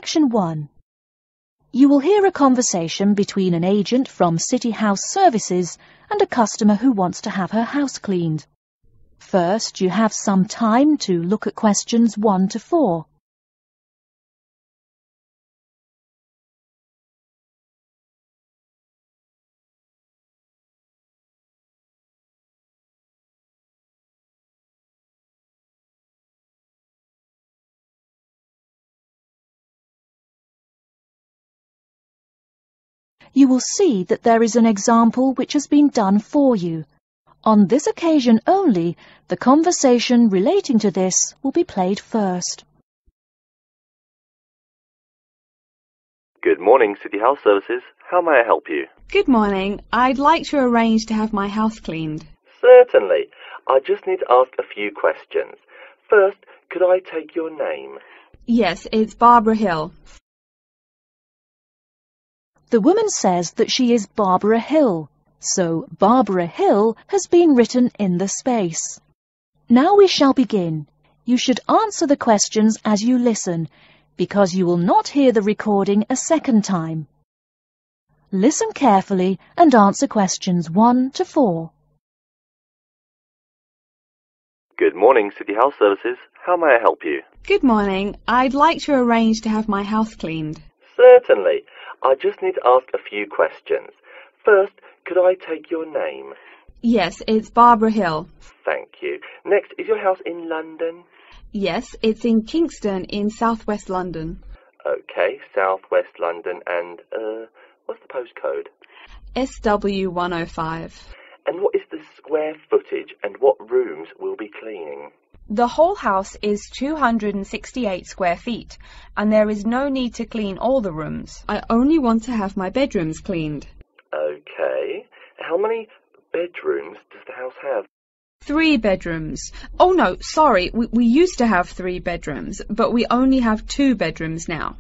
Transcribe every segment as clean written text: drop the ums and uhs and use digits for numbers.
Section 1. You will hear a conversation between an agent from City House Services and a customer who wants to have her house cleaned. First, you have some time to look at questions 1 to 4. You will see that there is an example which has been done for you. On this occasion only, the conversation relating to this will be played first. Good morning, City House Services. How may I help you? Good morning. I'd like to arrange to have my house cleaned. Certainly. I just need to ask a few questions. First, could I take your name? Yes, it's Barbara Hill. The woman says that she is Barbara Hill, so Barbara Hill has been written in the space. Now we shall begin. You should answer the questions as you listen, because you will not hear the recording a second time. Listen carefully and answer questions 1 to 4. Good morning, City House Services. How may I help you? Good morning. I'd like to arrange to have my house cleaned. Certainly. I just need to ask a few questions. First, could I take your name? Yes, it's Barbara Hill. Thank you. Next, is your house in London? Yes, it's in Kingston in southwest London. Okay, southwest London, and, what's the postcode? SW105. And what is the square footage and what rooms will be cleaning? The whole house is 268 square feet, and there is no need to clean all the rooms. I only want to have my bedrooms cleaned. Okay. How many bedrooms does the house have? 3 bedrooms. Oh no, sorry, we used to have 3 bedrooms, but we only have 2 bedrooms now.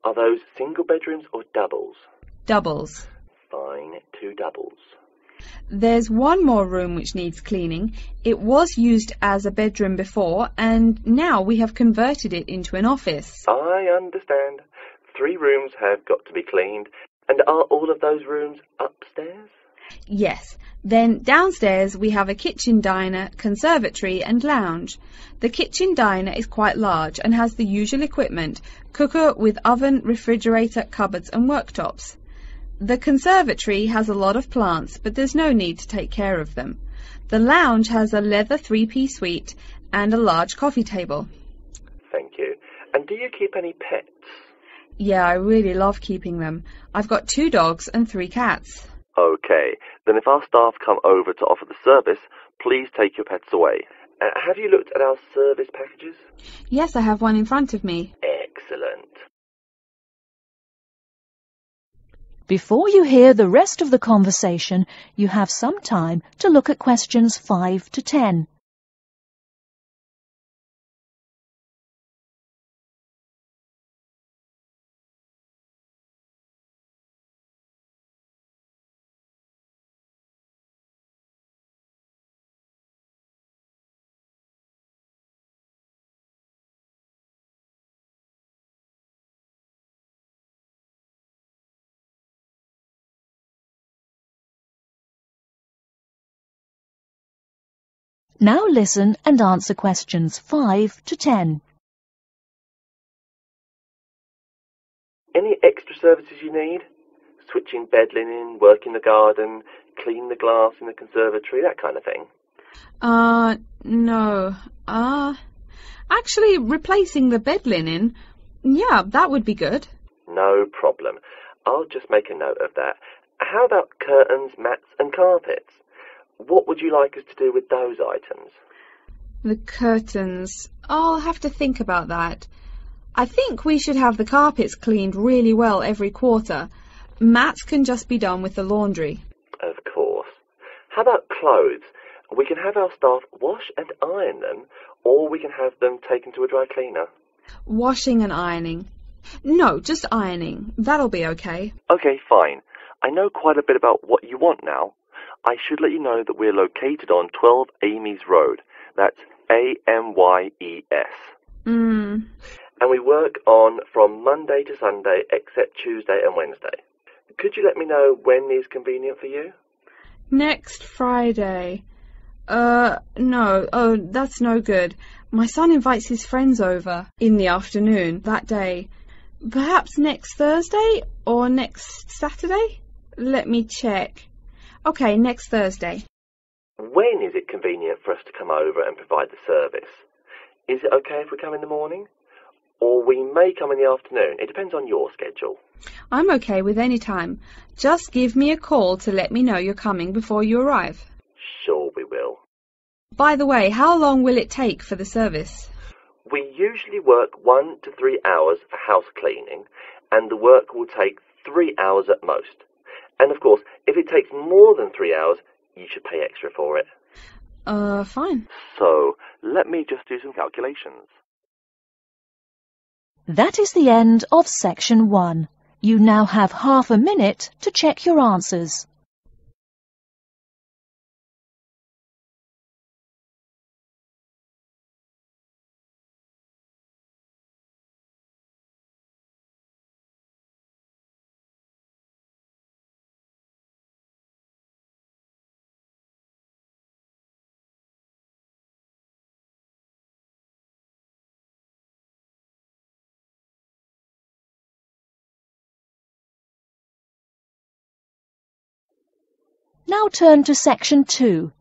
Are those single bedrooms or doubles? Doubles. Fine, 2 doubles. There's one more room which needs cleaning. It was used as a bedroom before, and now we have converted it into an office. I understand. 3 rooms have got to be cleaned. And are all of those rooms upstairs? Yes. Then downstairs we have a kitchen diner, conservatory and lounge. The kitchen diner is quite large and has the usual equipment: cooker with oven, refrigerator, cupboards and worktops. The conservatory has a lot of plants, but there's no need to take care of them. The lounge has a leather 3-piece suite and a large coffee table. Thank you. And do you keep any pets? Yeah, I really love keeping them. I've got 2 dogs and 3 cats. Okay, then if our staff come over to offer the service, please take your pets away. Have you looked at our service packages? Yes, I have one in front of me. Excellent. Before you hear the rest of the conversation, you have some time to look at questions 5 to 10. Now listen and answer questions 5 to 10. Any extra services you need? Switching bed linen, work in the garden, clean the glass in the conservatory, that kind of thing? No. Actually, replacing the bed linen, yeah, that would be good. No problem. I'll just make a note of that. How about curtains, mats and carpets? What would you like us to do with those items? The curtains. I'll have to think about that. I think we should have the carpets cleaned really well every quarter. Mats can just be done with the laundry. Of course. How about clothes? We can have our staff wash and iron them, or we can have them taken to a dry cleaner. Washing and ironing. No, just ironing. That'll be okay. Okay, fine. I know quite a bit about what you want now. I should let you know that we're located on 12 Amy's Road. That's Amyes. and we work on from Monday to Sunday except Tuesday and Wednesday. Could you let me know when is convenient for you? Next Friday. No. Oh, that's no good. My son invites his friends over in the afternoon that day. Perhaps next Thursday or next Saturday? Let me check. Okay, next Thursday. When is it convenient for us to come over and provide the service? Is it okay if we come in the morning? Or we may come in the afternoon. It depends on your schedule. I'm okay with any time. Just give me a call to let me know you're coming before you arrive. Sure we will. By the way, how long will it take for the service? We usually work 1 to 3 hours for house cleaning, and the work will take 3 hours at most. And of course, if it takes more than 3 hours, you should pay extra for it. Fine. So, let me just do some calculations. That is the end of section 1. You now have half a minute to check your answers. Now turn to section 2.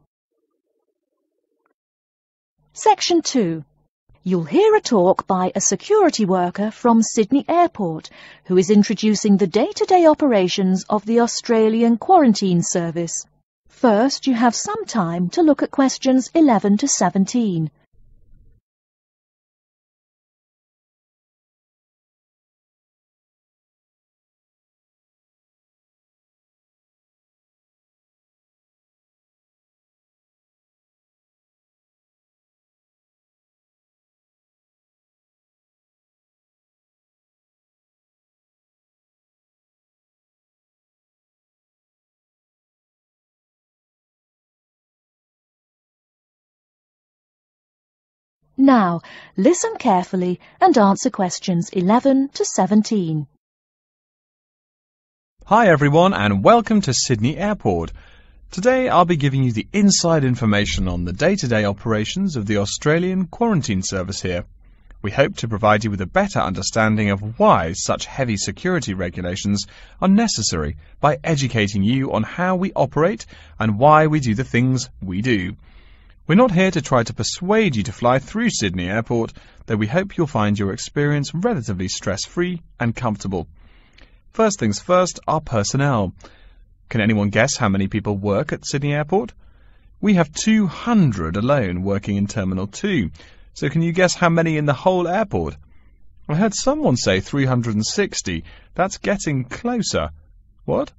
Section 2. You'll hear a talk by a security worker from Sydney Airport who is introducing the day-to-day operations of the Australian Quarantine Service. First, you have some time to look at questions 11 to 17. Now, listen carefully and answer questions 11 to 17. Hi everyone and welcome to Sydney Airport. Today I'll be giving you the inside information on the day-to-day operations of the Australian Quarantine Service here. We hope to provide you with a better understanding of why such heavy security regulations are necessary by educating you on how we operate and why we do the things we do. We're not here to try to persuade you to fly through Sydney Airport, though we hope you'll find your experience relatively stress-free and comfortable. First things first, our personnel. Can anyone guess how many people work at Sydney Airport? We have 200 alone working in Terminal 2. So can you guess how many in the whole airport? I heard someone say 360. That's getting closer. What?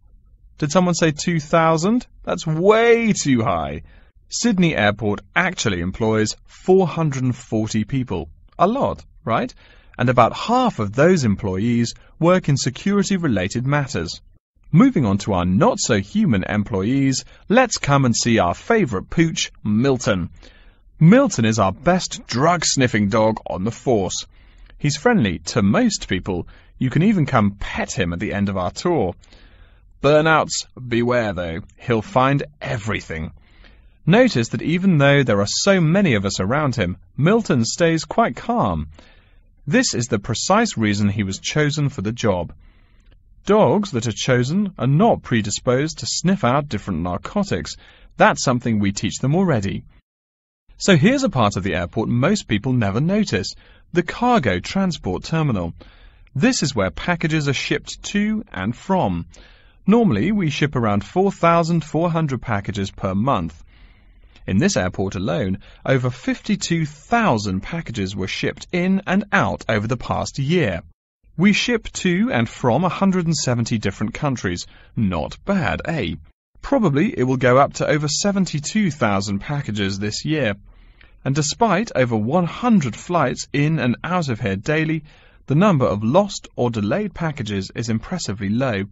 Did someone say 2,000? That's way too high. Sydney Airport actually employs 440 people. A lot, right? And about half of those employees work in security-related matters. Moving on to our not-so-human employees, let's come and see our favourite pooch, Milton. Milton is our best drug-sniffing dog on the force. He's friendly to most people. You can even come pet him at the end of our tour. Burnouts, beware though. He'll find everything. Notice that even though there are so many of us around him, Milton stays quite calm. This is the precise reason he was chosen for the job. Dogs that are chosen are not predisposed to sniff out different narcotics. That's something we teach them already. So here's a part of the airport most people never notice, the cargo transport terminal. This is where packages are shipped to and from. Normally, we ship around 4,400 packages per month. In this airport alone, over 52,000 packages were shipped in and out over the past year. We ship to and from 170 different countries. Not bad, eh? Probably it will go up to over 72,000 packages this year. And despite over 100 flights in and out of here daily, the number of lost or delayed packages is impressively low.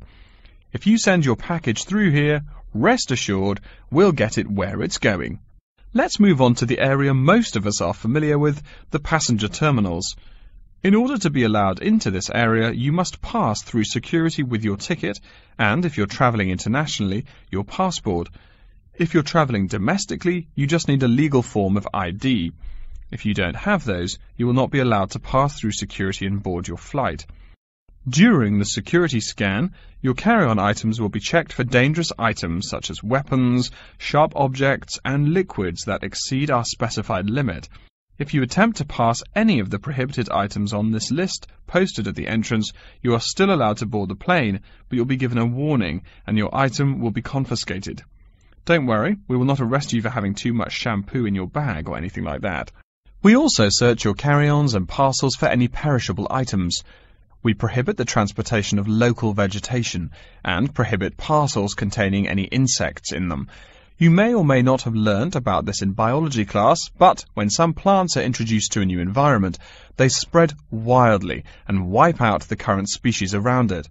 If you send your package through here, rest assured we'll get it where it's going. Let's move on to the area most of us are familiar with, the passenger terminals. In order to be allowed into this area, you must pass through security with your ticket and, if you're travelling internationally, your passport. If you're travelling domestically, you just need a legal form of ID. If you don't have those, you will not be allowed to pass through security and board your flight. During the security scan, your carry-on items will be checked for dangerous items such as weapons, sharp objects, and liquids that exceed our specified limit. If you attempt to pass any of the prohibited items on this list posted at the entrance, you are still allowed to board the plane, but you'll be given a warning and your item will be confiscated. Don't worry, we will not arrest you for having too much shampoo in your bag or anything like that. We also search your carry-ons and parcels for any perishable items. We prohibit the transportation of local vegetation and prohibit parcels containing any insects in them. You may or may not have learnt about this in biology class, but when some plants are introduced to a new environment, they spread wildly and wipe out the current species around it.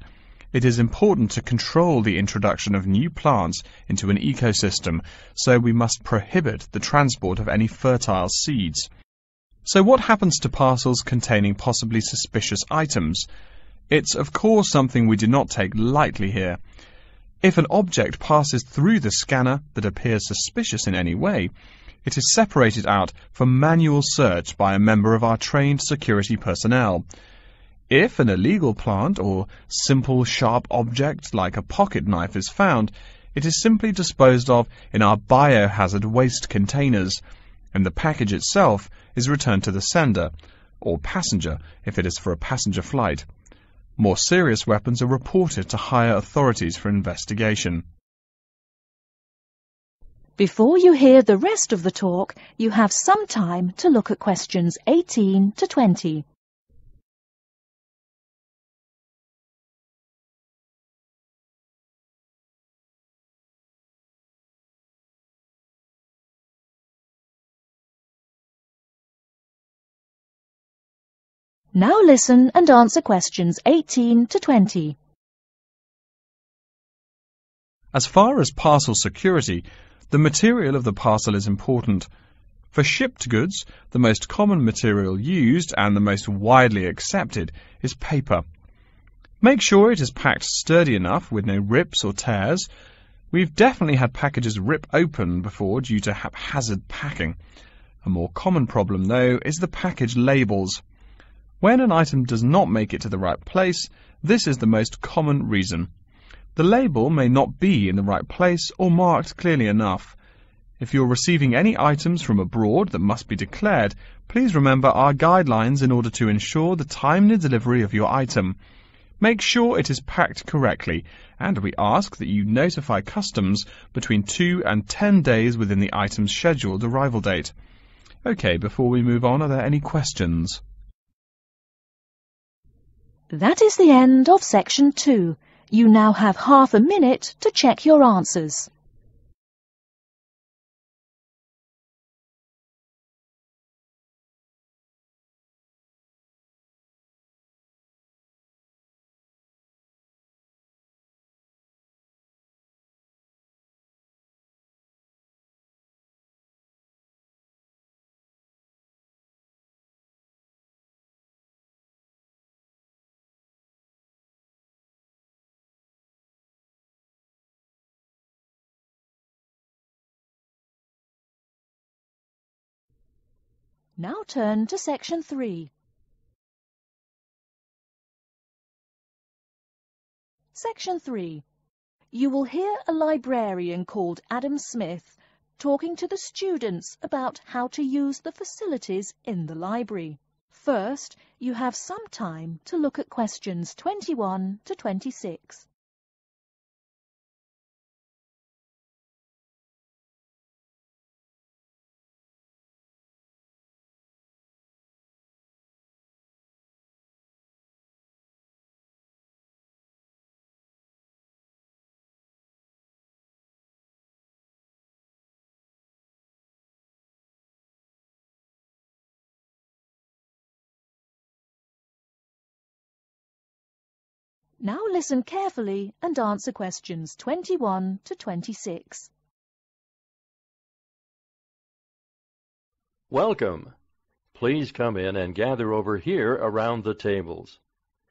It is important to control the introduction of new plants into an ecosystem, so we must prohibit the transport of any fertile seeds. So what happens to parcels containing possibly suspicious items? It's of course something we do not take lightly here. If an object passes through the scanner that appears suspicious in any way, it is separated out for manual search by a member of our trained security personnel. If an illegal plant or simple sharp object like a pocket knife is found, it is simply disposed of in our biohazard waste containers, and the package itself is returned to the sender, or passenger if it is for a passenger flight. More serious weapons are reported to higher authorities for investigation. Before you hear the rest of the talk, you have some time to look at questions 18 to 20. Now listen and answer questions 18 to 20. As far as parcel security, the material of the parcel is important. For shipped goods, the most common material used and the most widely accepted is paper. Make sure it is packed sturdy enough with no rips or tears. We've definitely had packages rip open before due to haphazard packing. A more common problem, though, is the package labels. When an item does not make it to the right place, this is the most common reason. The label may not be in the right place or marked clearly enough. If you're receiving any items from abroad that must be declared, please remember our guidelines in order to ensure the timely delivery of your item. Make sure it is packed correctly, and we ask that you notify customs between 2 and 10 days within the item's scheduled arrival date. OK, before we move on, are there any questions? That is the end of section 2. You now have half a minute to check your answers. Now turn to section 3. Section 3. You will hear a librarian called Adam Smith talking to the students about how to use the facilities in the library. First, you have some time to look at questions 21 to 26. Now listen carefully and answer questions 21 to 26. Welcome. please come in and gather over here around the tables.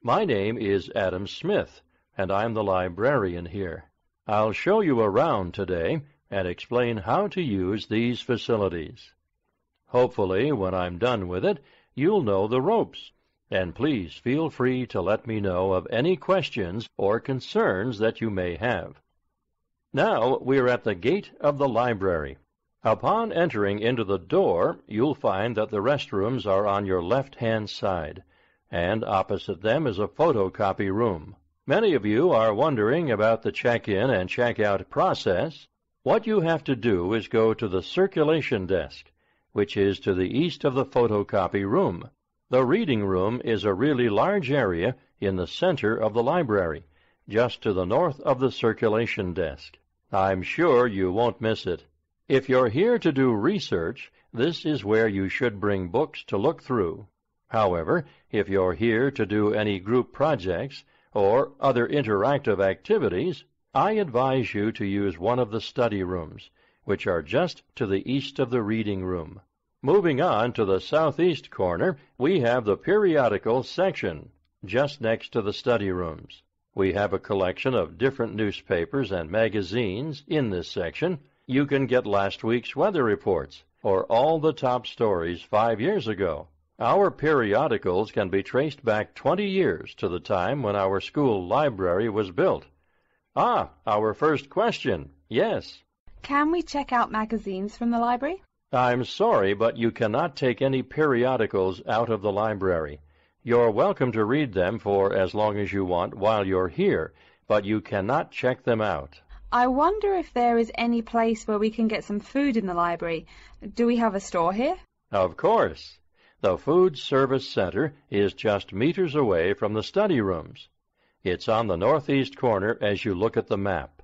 My name is Adam Smith, and I'm the librarian here. I'll show you around today and explain how to use these facilities. Hopefully, when I'm done with it, you'll know the ropes. And please feel free to let me know of any questions or concerns that you may have. Now we're at the gate of the library. Upon entering into the door, you'll find that the restrooms are on your left-hand side, and opposite them is a photocopy room. Many of you are wondering about the check-in and check-out process. What you have to do is go to the circulation desk, which is to the east of the photocopy room. The reading room is a really large area in the center of the library, just to the north of the circulation desk. I'm sure you won't miss it. If you're here to do research, this is where you should bring books to look through. However, if you're here to do any group projects or other interactive activities, I advise you to use one of the study rooms, which are just to the east of the reading room. Moving on to the southeast corner, we have the periodical section, just next to the study rooms. We have a collection of different newspapers and magazines in this section. You can get last week's weather reports, or all the top stories 5 years ago. Our periodicals can be traced back 20 years to the time when our school library was built. Our first question, yes. Can we check out magazines from the library? I'm sorry, but you cannot take any periodicals out of the library. You're welcome to read them for as long as you want while you're here, but you cannot check them out. I wonder if there is any place where we can get some food in the library. Do we have a store here? Of course. The Food Service Center is just meters away from the study rooms. It's on the northeast corner as you look at the map.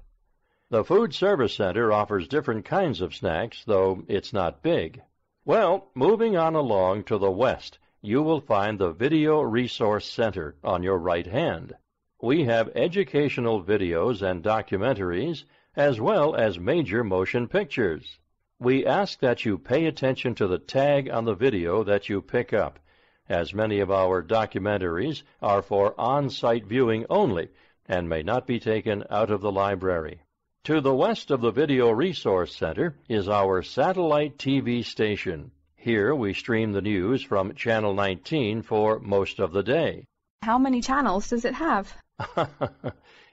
The Food Service Center offers different kinds of snacks, though it's not big. Well, moving on along to the west, you will find the Video Resource Center on your right hand. We have educational videos and documentaries, as well as major motion pictures. We ask that you pay attention to the tag on the video that you pick up, as many of our documentaries are for on-site viewing only and may not be taken out of the library. To the west of the Video Resource Center is our satellite TV station. Here we stream the news from Channel 19 for most of the day. How many channels does it have?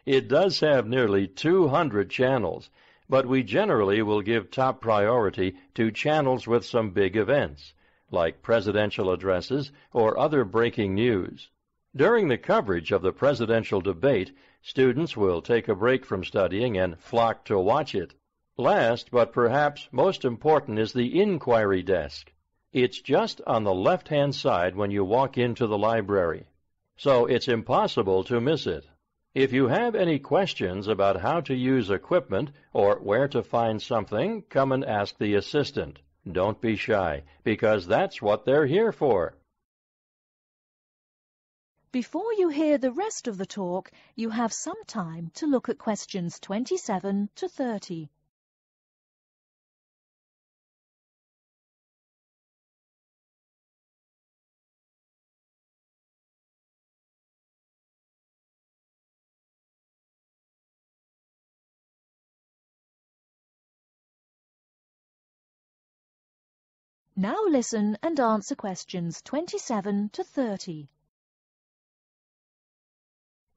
It does have nearly 200 channels, but we generally will give top priority to channels with some big events, like presidential addresses or other breaking news. During the coverage of the presidential debate, students will take a break from studying and flock to watch it. Last, but perhaps most important, is the inquiry desk. It's just on the left-hand side when you walk into the library, so it's impossible to miss it. If you have any questions about how to use equipment or where to find something, come and ask the assistant. Don't be shy, because that's what they're here for. Before you hear the rest of the talk, you have some time to look at questions 27 to 30. Now listen and answer questions 27 to 30.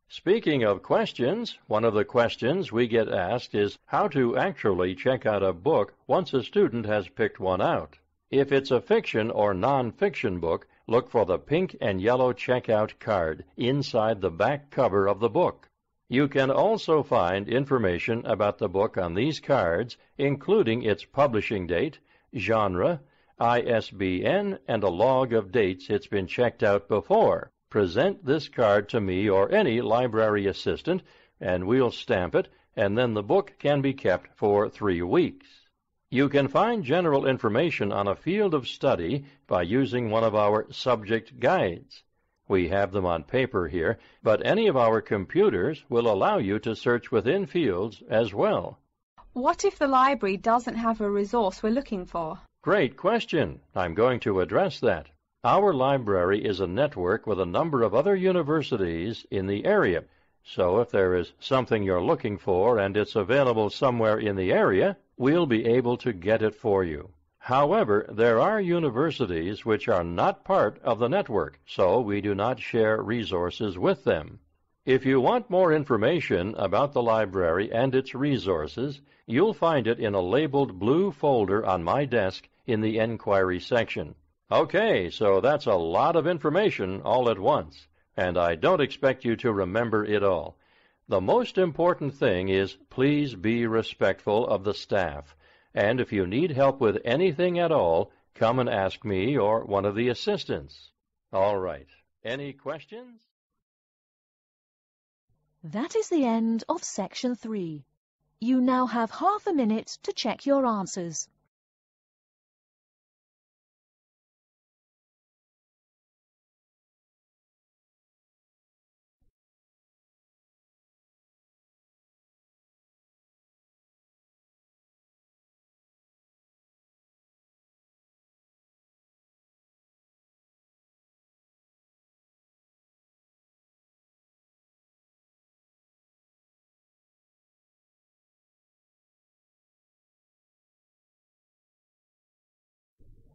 Speaking of questions, one of the questions we get asked is how to actually check out a book once a student has picked one out. If it's a fiction or non-fiction book, look for the pink and yellow checkout card inside the back cover of the book. You can also find information about the book on these cards, including its publishing date, genre, ISBN, and a log of dates it's been checked out before. Present this card to me or any library assistant, and we'll stamp it, and then the book can be kept for 3 weeks. You can find general information on a field of study by using one of our subject guides. We have them on paper here, but any of our computers will allow you to search within fields as well. What if the library doesn't have a resource we're looking for? Great question. I'm going to address that. Our library is a network with a number of other universities in the area. So if there is something you're looking for and it's available somewhere in the area, we'll be able to get it for you. However, there are universities which are not part of the network, so we do not share resources with them. If you want more information about the library and its resources, you'll find it in a labeled blue folder on my desk in the Enquiry section. Okay, so that's a lot of information all at once, and I don't expect you to remember it all. The most important thing is please be respectful of the staff, and if you need help with anything at all, come and ask me or one of the assistants. All right, any questions? That is the end of section 3. You now have half a minute to check your answers.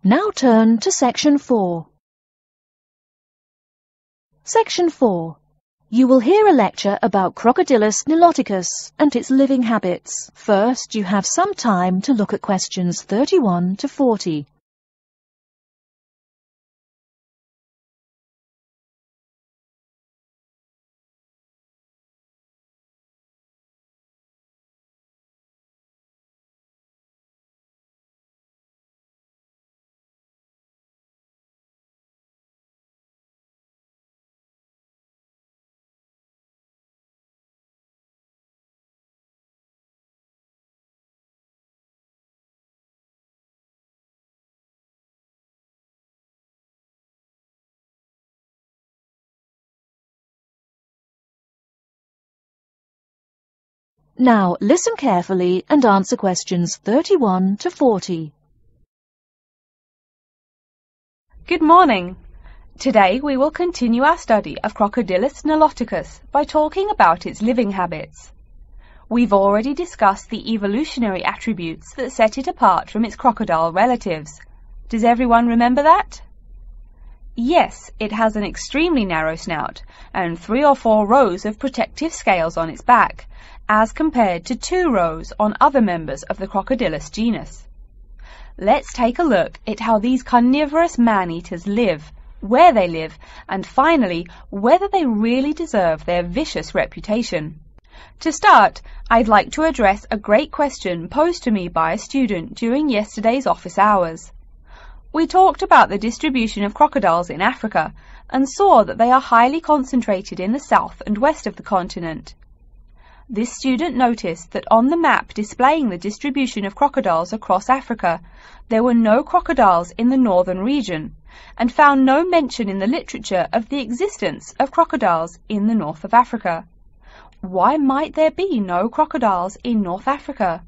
Now turn to section 4. Section 4. You will hear a lecture about Crocodylus niloticus and its living habits. First, you have some time to look at questions 31 to 40. Now listen carefully and answer questions 31 to 40. Good morning. Today we will continue our study of Crocodylus niloticus by talking about its living habits. We've already discussed the evolutionary attributes that set it apart from its crocodile relatives. Does everyone remember that? Yes, it has an extremely narrow snout and 3 or 4 rows of protective scales on its back, as compared to 2 rows on other members of the Crocodylus genus. Let's take a look at how these carnivorous man-eaters live, where they live, and finally, whether they really deserve their vicious reputation. To start, I'd like to address a great question posed to me by a student during yesterday's office hours. We talked about the distribution of crocodiles in Africa and saw that they are highly concentrated in the south and west of the continent. This student noticed that on the map displaying the distribution of crocodiles across Africa, there were no crocodiles in the northern region, and found no mention in the literature of the existence of crocodiles in the north of Africa. Why might there be no crocodiles in North Africa?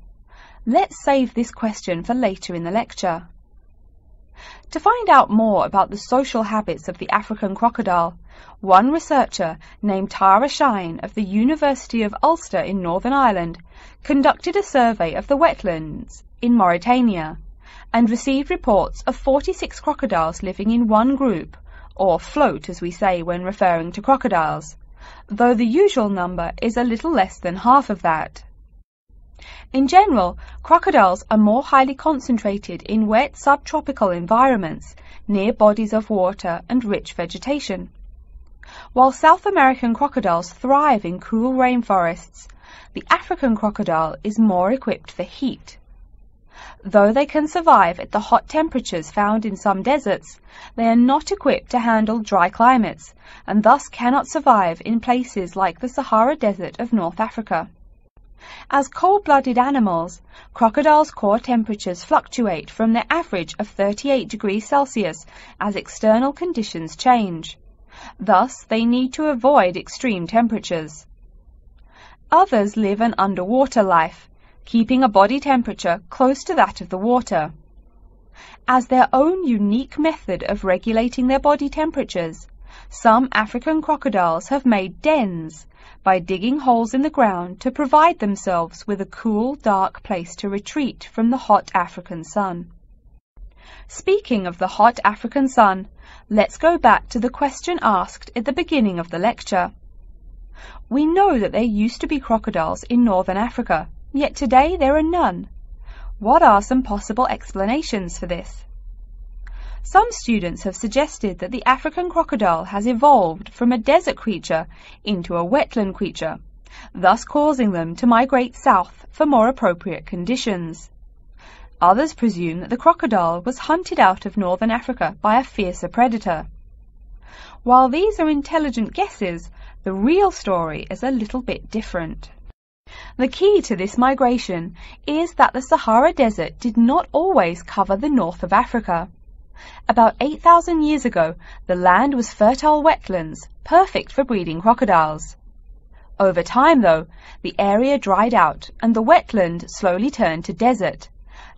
Let's save this question for later in the lecture. To find out more about the social habits of the African crocodile, one researcher named Tara Shine of the University of Ulster in Northern Ireland conducted a survey of the wetlands in Mauritania and received reports of 46 crocodiles living in one group, or float as we say when referring to crocodiles, though the usual number is a little less than half of that. In general, crocodiles are more highly concentrated in wet subtropical environments, near bodies of water and rich vegetation. While South American crocodiles thrive in cool rainforests, the African crocodile is more equipped for heat. Though they can survive at the hot temperatures found in some deserts, they are not equipped to handle dry climates, and thus cannot survive in places like the Sahara Desert of North Africa. As cold-blooded animals, crocodiles' core temperatures fluctuate from their average of 38 degrees Celsius as external conditions change. Thus, they need to avoid extreme temperatures. Others live an underwater life, keeping a body temperature close to that of the water. As their own unique method of regulating their body temperatures, some African crocodiles have made dens by digging holes in the ground to provide themselves with a cool, dark place to retreat from the hot African sun. Speaking of the hot African sun, let's go back to the question asked at the beginning of the lecture. We know that there used to be crocodiles in northern Africa, yet today there are none. What are some possible explanations for this? Some students have suggested that the African crocodile has evolved from a desert creature into a wetland creature, thus causing them to migrate south for more appropriate conditions. Others presume that the crocodile was hunted out of northern Africa by a fiercer predator. While these are intelligent guesses, the real story is a little bit different. The key to this migration is that the Sahara Desert did not always cover the north of Africa. About 8,000 years ago, the land was fertile wetlands, perfect for breeding crocodiles. Over time, though, the area dried out and the wetland slowly turned to desert,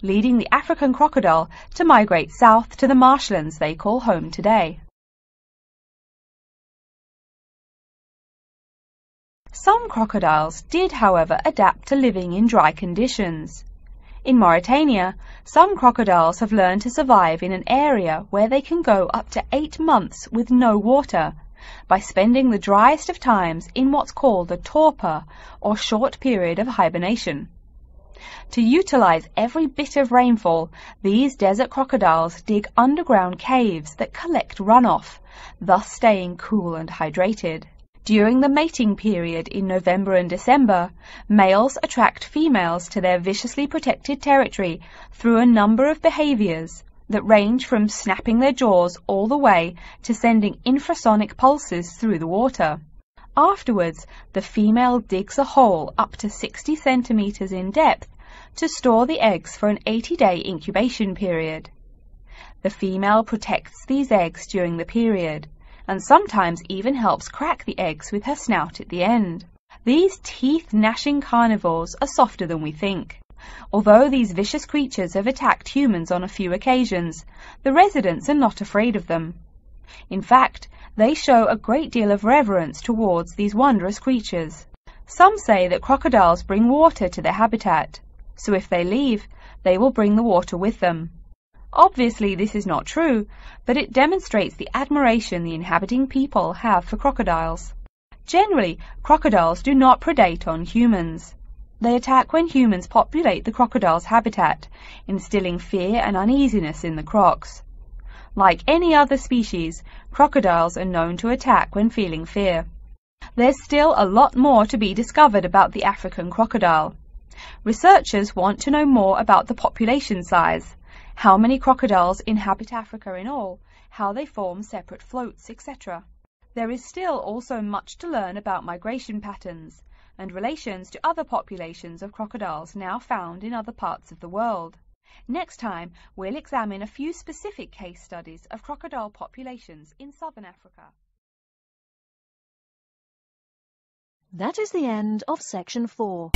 leading the African crocodile to migrate south to the marshlands they call home today. Some crocodiles did, however, adapt to living in dry conditions. In Mauritania, some crocodiles have learned to survive in an area where they can go up to 8 months with no water, by spending the driest of times in what's called a torpor, or short period of hibernation. To utilize every bit of rainfall, these desert crocodiles dig underground caves that collect runoff, thus staying cool and hydrated. During the mating period in November and December, males attract females to their viciously protected territory through a number of behaviors that range from snapping their jaws all the way to sending infrasonic pulses through the water. Afterwards, the female digs a hole up to 60 centimeters in depth to store the eggs for an 80-day incubation period. The female protects these eggs during the period, and sometimes even helps crack the eggs with her snout at the end. These teeth-gnashing carnivores are softer than we think. Although these vicious creatures have attacked humans on a few occasions, the residents are not afraid of them. In fact, they show a great deal of reverence towards these wondrous creatures. Some say that crocodiles bring water to their habitat, so if they leave, they will bring the water with them. Obviously, this is not true, but it demonstrates the admiration the inhabiting people have for crocodiles. Generally, crocodiles do not predate on humans. They attack when humans populate the crocodile's habitat, instilling fear and uneasiness in the crocs. Like any other species, crocodiles are known to attack when feeling fear. There's still a lot more to be discovered about the African crocodile. Researchers want to know more about the population size, how many crocodiles inhabit Africa in all, how they form separate floats, etc. There is still also much to learn about migration patterns and relations to other populations of crocodiles now found in other parts of the world. Next time, we'll examine a few specific case studies of crocodile populations in southern Africa. That is the end of section 4.